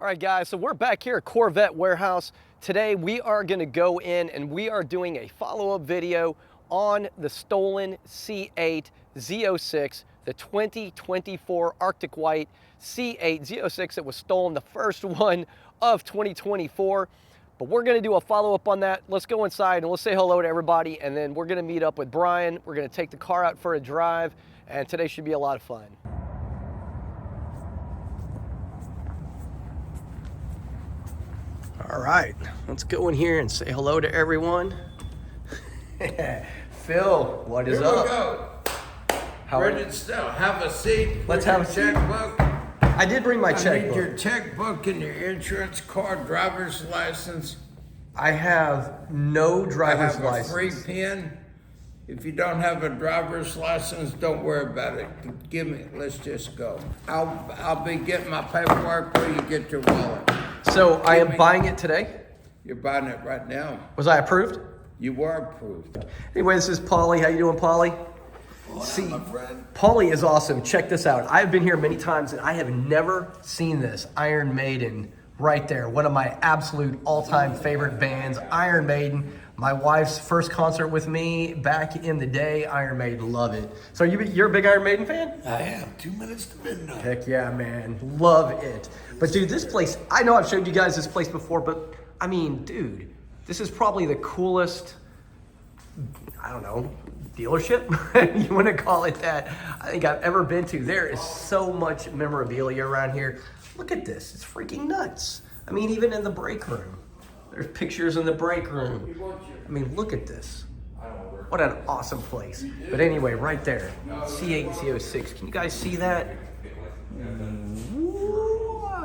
All right, guys, so we're back here at Corvette Warehouse. Today we are going to go in and we are doing a follow-up video on the stolen C8 Z06, the 2024 Arctic White C8 Z06 that was stolen, the first one of 2024. But we're going to do a follow-up on that. Let's go inside and let's say hello to everybody, and then we're going to meet up with Brian. We're going to take the car out for a drive, and today should be a lot of fun. All right, let's go in here and say hello to everyone. Phil, what is up? Here we go. Ready to still have a seat. Let's have a checkbook. I did bring my checkbook. I need your checkbook and your insurance card, driver's license. I have no driver's license. I have a free pen. If you don't have a driver's license, don't worry about it. Give me, let's just go. I'll be getting my paperwork where you get your wallet. So I am buying it today? You're buying it right now. Was I approved? You were approved. Anyway, this is Paulie. How you doing, Paulie? See, my friend. Paulie is awesome. Check this out. I've been here many times and I have never seen this. Iron Maiden right there. One of my absolute all-time favorite bands, Iron Maiden. My wife's first concert with me back in the day, Iron Maiden, love it. So you're a big Iron Maiden fan? I am. 2 minutes to midnight. Heck yeah, man. Love it. But dude, this place, I know I've showed you guys this place before, but I mean, dude, this is probably the coolest, I don't know, dealership, you want to call it that, I think I've ever been to. There is so much memorabilia around here. Look at this, it's freaking nuts. I mean, even in the break room. There's pictures in the break room. I mean, look at this. What an awesome place. But anyway, right there, C8 Z06. Can you guys see that?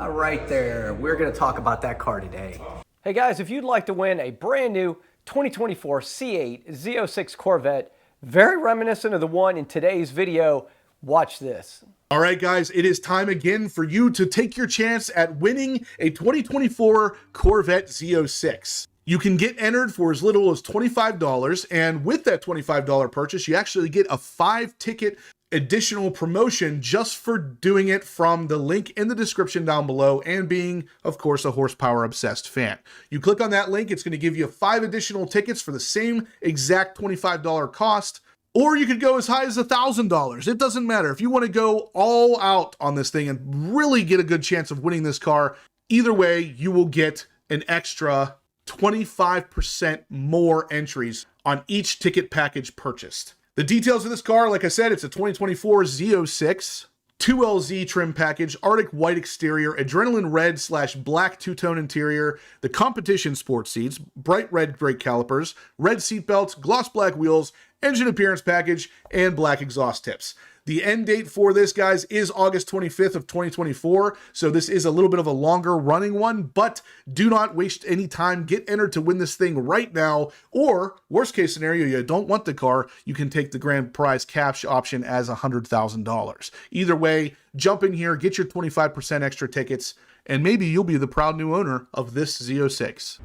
Right there. We're going to talk about that car today. Hey guys, if you'd like to win a brand new 2024 C8 Z06 Corvette, very reminiscent of the one in today's video, watch this. All right, guys, it is time again for you to take your chance at winning a 2024 Corvette Z06. You can get entered for as little as $25, and with that $25 purchase, you actually get a 5-ticket additional promotion just for doing it from the link in the description down below and being, of course, a horsepower obsessed fan. You click on that link, it's going to give you 5 additional tickets for the same exact $25 cost. Or you could go as high as $1,000. It doesn't matter. If you want to go all out on this thing and really get a good chance of winning this car, either way, you will get an extra 25% more entries on each ticket package purchased. The details of this car, like I said, it's a 2024 Z06, 2LZ trim package, Arctic white exterior, adrenaline red / black two-tone interior, the competition sport seats, bright red brake calipers, red seat belts, gloss black wheels, engine appearance package, and black exhaust tips. The end date for this, guys, is August 25th of 2024, so this is a little bit of a longer running one, but do not waste any time. Get entered to win this thing right now, or worst case scenario, you don't want the car, you can take the grand prize cash option as $100,000. Either way, jump in here, get your 25% extra tickets, and maybe you'll be the proud new owner of this Z06.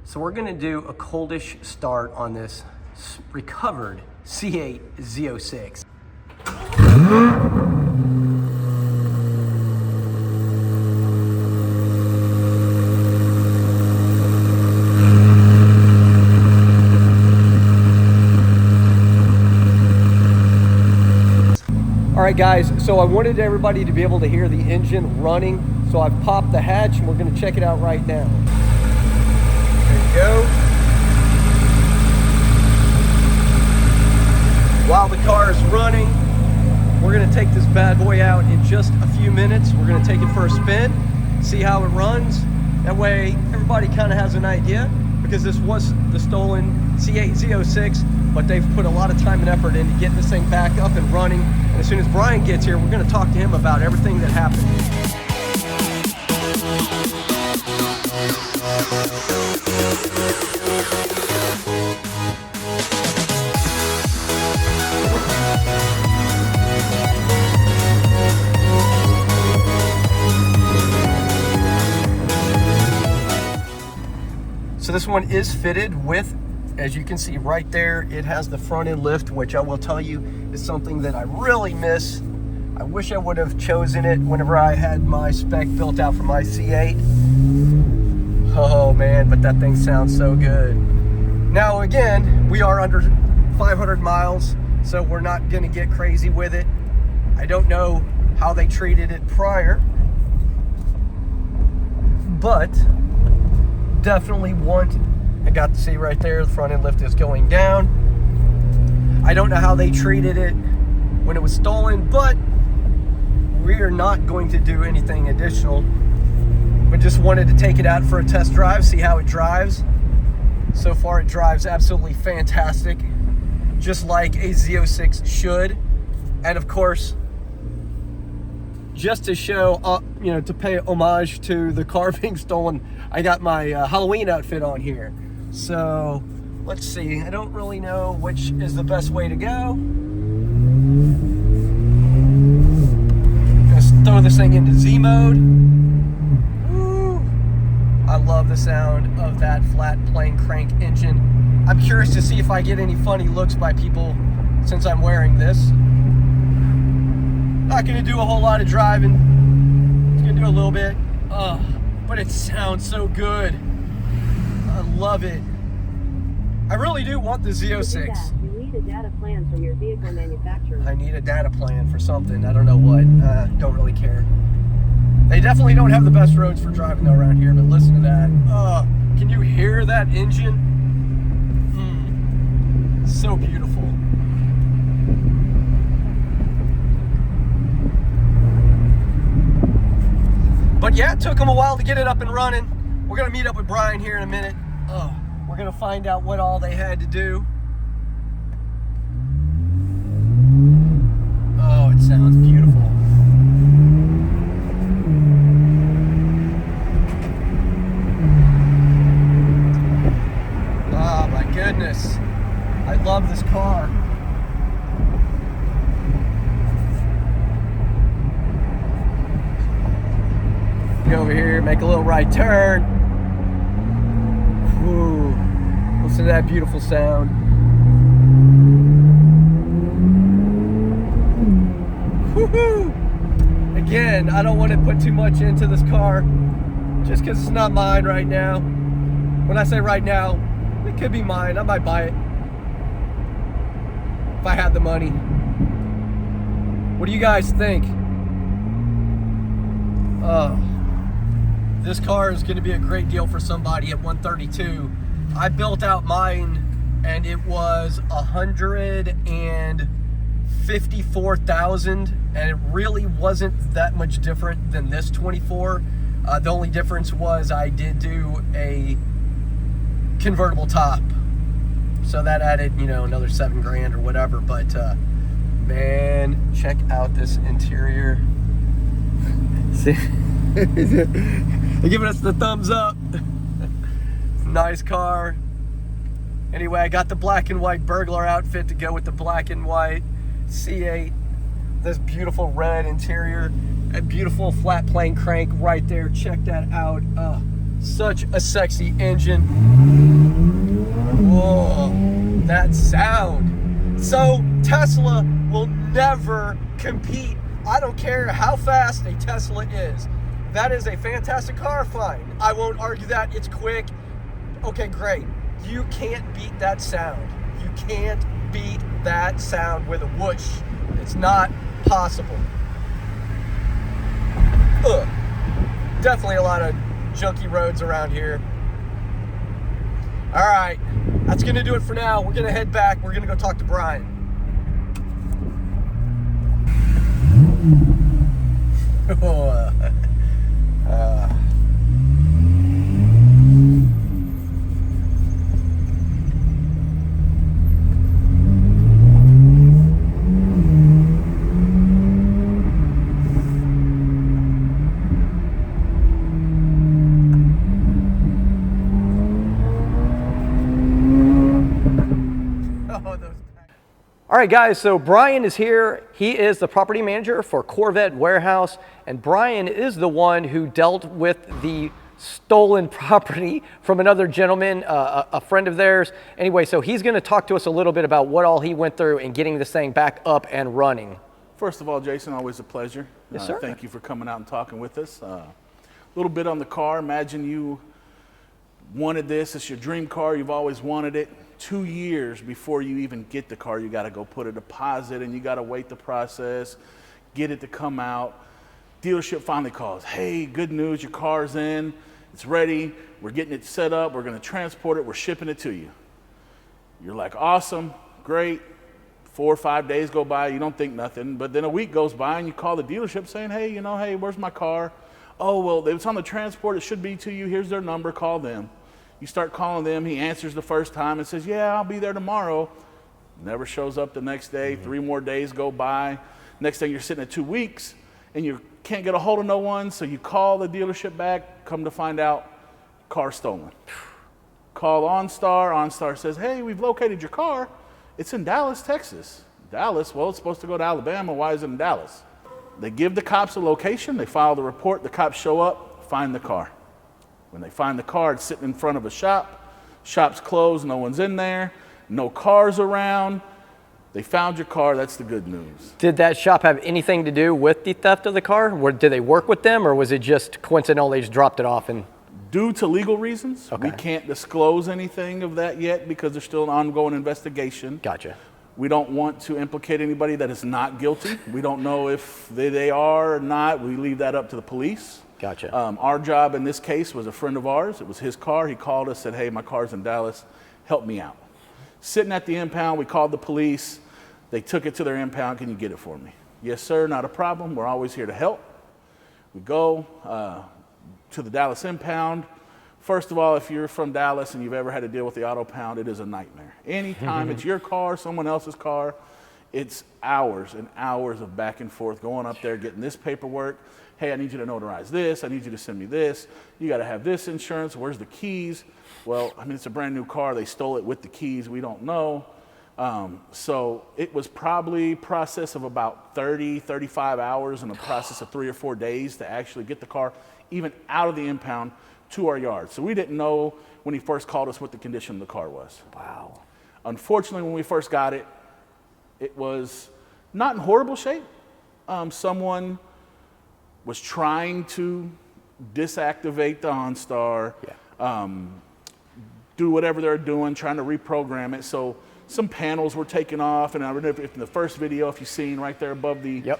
So we're going to do a coldish start on this recovered C8 Z06. All right, guys, so I wanted everybody to be able to hear the engine running, so I've popped the hatch and we're going to check it out right now. There you go. While the car is running, we're going to take this bad boy out in just a few minutes. We're going to take it for a spin, see how it runs. That way everybody kind of has an idea, because this was the stolen C8 Z06, but they've put a lot of time and effort into getting this thing back up and running. And as soon as Brian gets here, we're going to talk to him about everything that happened. So this one is fitted with, as you can see right there, it has the front end lift, which I will tell you is something that I really miss I wish I would have chosen it whenever I had my spec built out for my C8. Oh man, but that thing sounds so good. Now again, we are under 500 miles, so we're not gonna get crazy with it. I don't know how they treated it prior, but definitely I got to see right there, the front end lift is going down. I don't know how they treated it when it was stolen, but we are not going to do anything additional. We just wanted to take it out for a test drive, see how it drives. So far it drives absolutely fantastic, just like a Z06 should. And of course, just to show, to pay homage to the car being stolen, I got my Halloween outfit on here. So let's see, I don't really know which is the best way to go. Just throw this thing into Z mode. Woo. I love the sound of that flat plane crank engine. I'm curious to see if I get any funny looks by people since I'm wearing this. Not gonna do a whole lot of driving. It's gonna do a little bit. But it sounds so good. I love it. I really do want the Z06. You need a data plan from your vehicle manufacturer. I need a data plan for something. I don't know what. Don't really care. They definitely don't have the best roads for driving though around here, but listen to that. Can you hear that engine? So beautiful. But yeah, it took them a while to get it up and running. We're gonna meet up with Brian here in a minute. We're gonna find out what all they had to do. Oh, it sounds beautiful. Oh my goodness. I love this car. Go over here, make a little right turn. Whew. Listen to that beautiful sound. Woohoo! Again, I don't want to put too much into this car just because it's not mine right now. When I say right now, it could be mine. I might buy it if I had the money. What do you guys think? This car is going to be a great deal for somebody at 132. I built out mine and it was 154,000, and it really wasn't that much different than this 24. The only difference was I did do a convertible top, so that added, another $7,000 or whatever. But man, check out this interior. See, they're giving us the thumbs up. Nice car. Anyway, I got the black and white burglar outfit to go with the black and white C8. This beautiful red interior, a beautiful flat plane crank right there. Check that out. Such a sexy engine. Whoa, that sound. So Tesla will never compete. I don't care how fast a Tesla is. That is a fantastic car, fine. I won't argue that. It's quick. Okay, great. You can't beat that sound. You can't beat that sound with a whoosh. It's not possible. Definitely a lot of junky roads around here. All right, that's gonna do it for now. We're gonna head back. We're gonna go talk to Brian. All right, guys, so Brian is here. He is the property manager for Corvette Warehouse, and Brian is the one who dealt with the stolen property from another gentleman, a friend of theirs. Anyway, so he's going to talk to us a little bit about what all he went through in getting this thing back up and running. First of all, Jason, always a pleasure. Yes, sir. Thank you for coming out and talking with us. A little bit on the car. Imagine you wanted this. It's your dream car. You've always wanted it. 2 years before you even get the car, you got to go put a deposit and you got to wait the process, get it to come out. Dealership finally calls. Hey, good news. Your car's in. It's ready. We're getting it set up. We're going to transport it. We're shipping it to you. You're like, awesome, great. 4 or 5 days go by, you don't think nothing, but then a week goes by and you call the dealership saying, hey, hey, where's my car? Oh, well, it's on the transport, it should be to you, here's their number, call them. You start calling them, he answers the first time and says, yeah, I'll be there tomorrow. Never shows up the next day, 3 more days go by. Next thing you're sitting at 2 weeks and you can't get a hold of no one, so you call the dealership back, come to find out, car stolen. Call OnStar, OnStar says, hey, we've located your car. It's in Dallas, Texas. Dallas, well, it's supposed to go to Alabama. Why is it in Dallas? They give the cops a location. They file the report. The cops show up, find the car. When they find the car, it's sitting in front of a shop. Shop's closed. No one's in there. No cars around. They found your car. That's the good news. Did that shop have anything to do with the theft of the car? Did they work with them, or was it just coincidental they just dropped it off? And Due to legal reasons, Okay. we can't disclose anything of that yet because there's still an ongoing investigation. Gotcha. We don't want to implicate anybody that is not guilty. We don't know if they are or not. We leave that up to the police. Gotcha. Our job in this case was a friend of ours. It was his car. He called us, said, hey, my car's in Dallas. Help me out. Sitting at the impound, we called the police. They took it to their impound. Can you get it for me? Yes, sir, not a problem. We're always here to help. We go to the Dallas impound. First of all, if you're from Dallas and you've ever had to deal with the auto pound, it is a nightmare. Anytime it's your car, someone else's car, it's hours and hours of back and forth going up there, getting this paperwork. Hey, I need you to notarize this. I need you to send me this. You got to have this insurance. Where's the keys? Well, I mean, it's a brand new car. They stole it with the keys. We don't know. So it was probably a process of about 30, 35 hours and a process of 3 or 4 days to actually get the car even out of the impound to our yard. So we didn't know when he first called us what the condition of the car was. Wow. Unfortunately, when we first got it, it was not in horrible shape. Someone was trying to disactivate the OnStar, do whatever they're doing, trying to reprogram it. So some panels were taken off, and I remember in the first video, if you've seen right there above the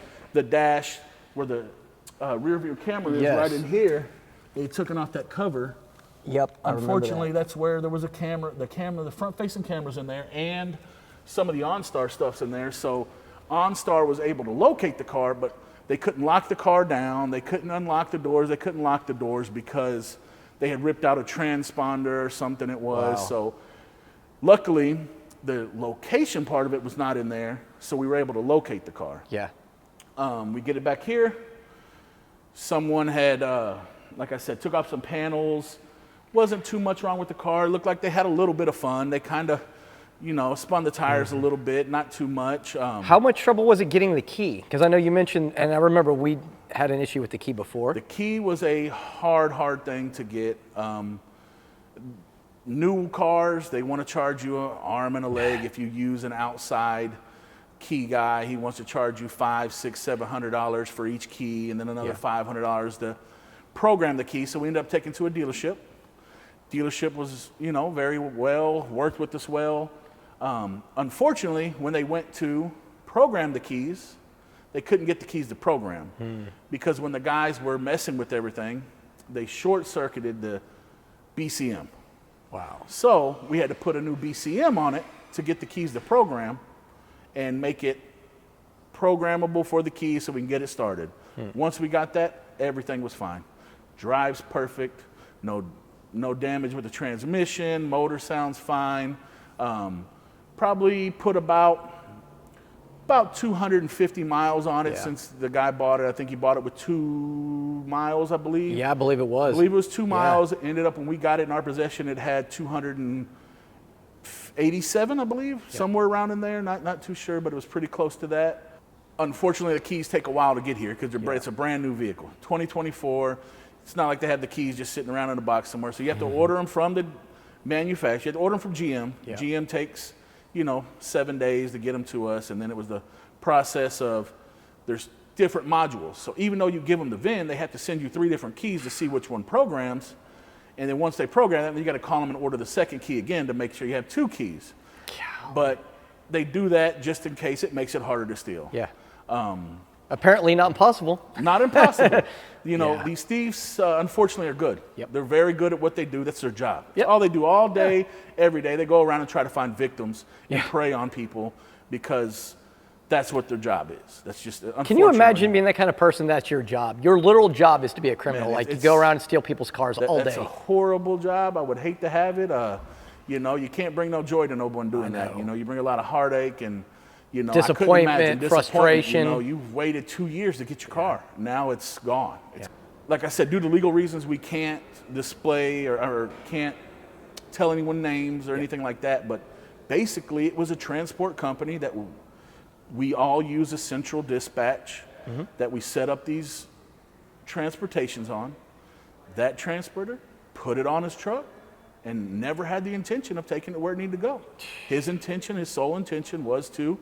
dash where the rear view camera is right in here, they had taken off that cover. Yep. Unfortunately, that's where there was a camera, the front-facing camera's in there, and some of the OnStar stuff's in there. So OnStar was able to locate the car, but they couldn't lock the car down. They couldn't unlock the doors. They couldn't lock the doors because they had ripped out a transponder or something it was. Wow. So luckily, the location part of it was not in there, so we were able to locate the car. Yeah. We get it back here. Someone had, like I said, took off some panels. Wasn't too much wrong with the car. It looked like they had a little bit of fun. They kind of, spun the tires a little bit, not too much. How much trouble was it getting the key? Because I know you mentioned, and I remember we had an issue with the key before. The key was a hard thing to get. New cars, they want to charge you an arm and a leg if you use an outside key guy. He wants to charge you $500, $600, $700 for each key, and then another $500 to program the key. So we ended up taking to a dealership. Dealership was, very well, worked with us well. Unfortunately, when they went to program the keys, they couldn't get the keys to program because when the guys were messing with everything, they short-circuited the BCM. Wow. So we had to put a new BCM on it to get the keys to program and make it programmable for the keys so we can get it started. Once we got that, everything was fine. Drives perfect, no damage with the transmission, motor sounds fine. Probably put about 250 miles on it since the guy bought it. I think he bought it with 2 miles, I believe. Yeah, I believe it was. I believe it was 2 miles. It ended up when we got it in our possession, it had 287, I believe, somewhere around in there. Not too sure, but it was pretty close to that. Unfortunately, the keys take a while to get here because it's a brand new vehicle. 2024. It's not like they had the keys just sitting around in a box somewhere. So you have to order them from the manufacturer. You have to order them from GM. Yeah. GM takes 7 days to get them to us, and then it was the process of there's different modules. So even though you give them the VIN, they have to send you 3 different keys to see which one programs. And then once they program that, then you got to call them and order the second key again to make sure you have 2 keys. But they do that just in case it makes it harder to steal. Yeah. Apparently not impossible. Not impossible. You know, Yeah. these thieves, unfortunately, are good. Yep. They're very good at what they do. That's their job. Yep. It's all they do all day, every day. They go around and try to find victims and Yeah. prey on people because that's what their job is. That's just, Can you unfortunately. imagine being that kind of person? That's your job. Your literal job is to be a criminal. Man, like you it's- go around and steal people's cars all That's day. a horrible job. I would hate to have it. You know, you can't bring no joy to no one doing that. You know, you bring a lot of heartache and, you know, I couldn't Disappointment, imagine frustration. You know, you've waited 2 years to get your car. Now it's gone. Like I said, due to legal reasons, we can't display or can't tell anyone names or anything like that. But basically, it was a transport company that we all use a central dispatch that we set up these transportations on. That transporter put it on his truck and never had the intention of taking it where it needed to go. His intention, his sole intention was to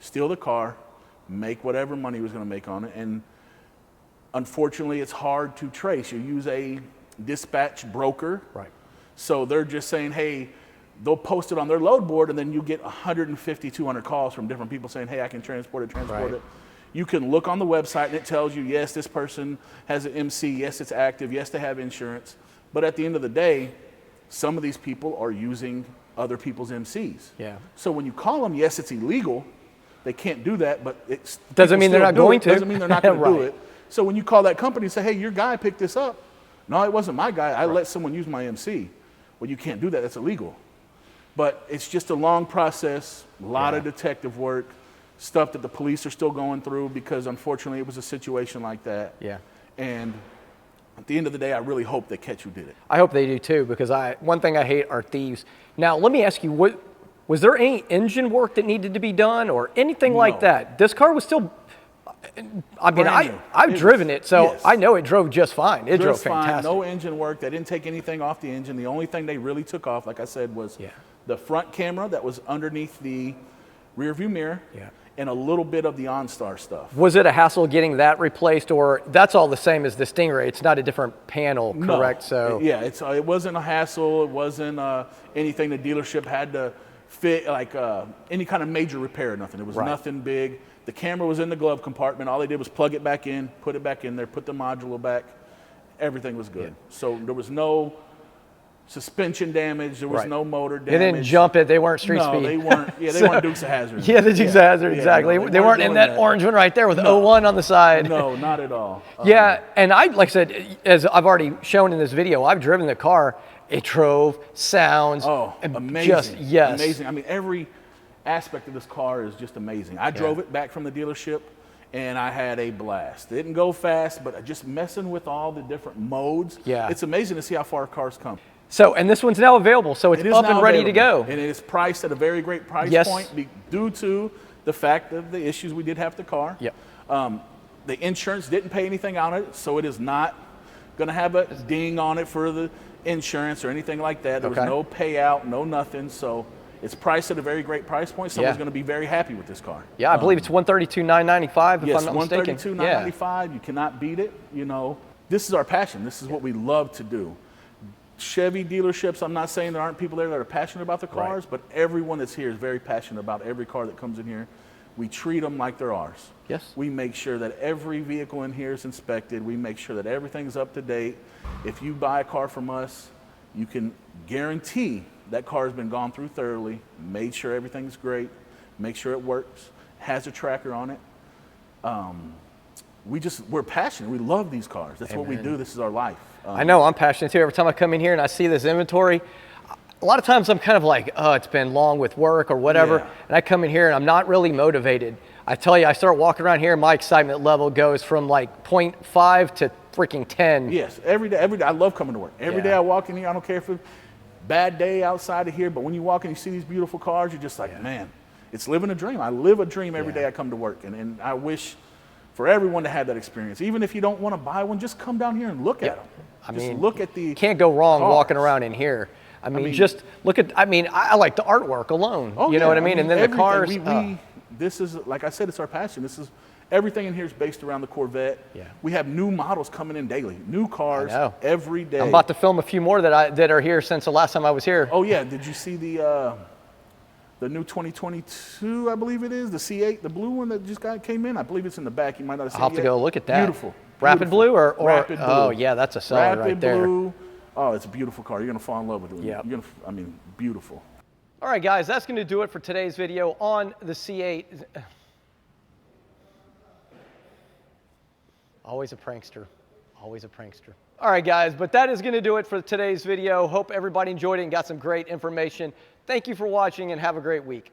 steal the car, make whatever money he was going to make on it. And unfortunately, it's hard to trace. You use a dispatch broker. Right. So they're just saying, hey, they'll post it on their load board, and then you get 150, 200 calls from different people saying, hey, I can transport it. Right. You can look on the website, and it tells you, yes, this person has an MC, yes, it's active, yes, they have insurance. But at the end of the day, some of these people are using other people's MCs. Yeah. So when you call them, yes, it's illegal. They can't do that, but it Doesn't mean they're not going to. Doesn't mean they're not going to do Right. it. So when you call that company and say, hey, your guy picked this up. No, it wasn't my guy. I let someone use my MC. Well, you can't do that. That's illegal. But it's just a long process, a lot of detective work, stuff that the police are still going through because unfortunately it was a situation like that. Yeah. And at the end of the day, I really hope they catch who did it. I hope they do too, because one thing I hate are thieves. Now, let me ask you, was there any engine work that needed to be done or anything like No. that? This car was still, I mean, Brand new. I've driven it, so yes. I know it drove just fine. It drove Just fine, fantastic. no engine work. They didn't take anything off the engine. The only thing they really took off, like I said, was the front camera that was underneath the rear view mirror and a little bit of the OnStar stuff. Was it a hassle getting that replaced, or that's all the same as the Stingray? It's not a different panel, correct? No. Yeah, it wasn't a hassle. It wasn't anything the dealership had to fit, like any kind of major repair or nothing. It was nothing big. The camera was in the glove compartment. All they did was plug it back in, put it back in there, put the module back. Everything was good. So there was no suspension damage. There was no motor damage. They didn't jump it. They weren't street speed. No, they weren't. Yeah, they weren't Dukes of Hazzard. Yeah, the Dukes of Hazzard, exactly. no, they weren't in doing that orange one right there with 01 on the side. No, not at all. Yeah, and like I said, as I've already shown in this video, I've driven the car. It drove, sounds. Amazing. Yes. Amazing. I mean, every aspect of this car is just amazing. I drove it back from the dealership, and I had a blast. It didn't go fast, but just messing with all the different modes. Yeah. It's amazing to see how far cars come. So, and this one's now available, so it's It is up now and ready to available, go. and it is priced at a very great price point due to the fact of the issues we did have with the car. Yep. The insurance didn't pay anything on it, so it is not going to have a ding on it for the insurance or anything like that. There was no payout, no nothing. So it's priced at a very great price point. Someone's going to be very happy with this car. Yeah, I believe it's $132,995 if yes, I'm not mistaken. $132,995. You cannot beat it. You know, this is our passion. This is what we love to do. Chevy dealerships, I'm not saying there aren't people there that are passionate about the cars, but everyone that's here is very passionate about every car that comes in here. We treat them like they're ours. Yes. We make sure that every vehicle in here is inspected. We make sure that everything's up to date. If you buy a car from us, you can guarantee that car has been gone through thoroughly, made sure everything's great, make sure it works, has a tracker on it. We're passionate. We love these cars. That's what we do. This is our life. I know, I'm passionate too. Every time I come in here and I see this inventory, a lot of times I'm kind of like, oh, it's been long with work or whatever. Yeah. And I come in here and I'm not really motivated. I tell you, I start walking around here and my excitement level goes from like 0.5 to freaking 10. Yes, every day. I love coming to work. Every day I walk in here, I don't care if it's a bad day outside of here, but when you walk in and you see these beautiful cars, you're just like, man, it's living a dream. I live a dream every day I come to work. And I wish for everyone to have that experience. Even if you don't want to buy one, just come down here and look at them. I just mean, look at the can't go wrong cars. walking around in here. I mean, just look at, I like the artwork alone. You know what I mean? And then the cars. This is, like I said, it's our passion. This is Everything in here is based around the Corvette. Yeah. We have new models coming in daily, new cars know. every day. I'm about to film a few more that are here since the last time I was here. Oh yeah, did you see the new 2022, I believe it is, the C8, the blue one that just came in? I believe it's in the back. You might not have seen it I'll have to yet. go look at that. Beautiful. Rapid Beautiful. blue or Rapid blue. Oh yeah, that's a seller Rapid right there. blue. Oh, it's a beautiful car. You're gonna fall in love with it. Yep. You're gonna, I mean, beautiful. All right, guys, that's going to do it for today's video on the C8. Always a prankster. Always a prankster. All right, guys, but that is going to do it for today's video. Hope everybody enjoyed it and got some great information. Thank you for watching and have a great week.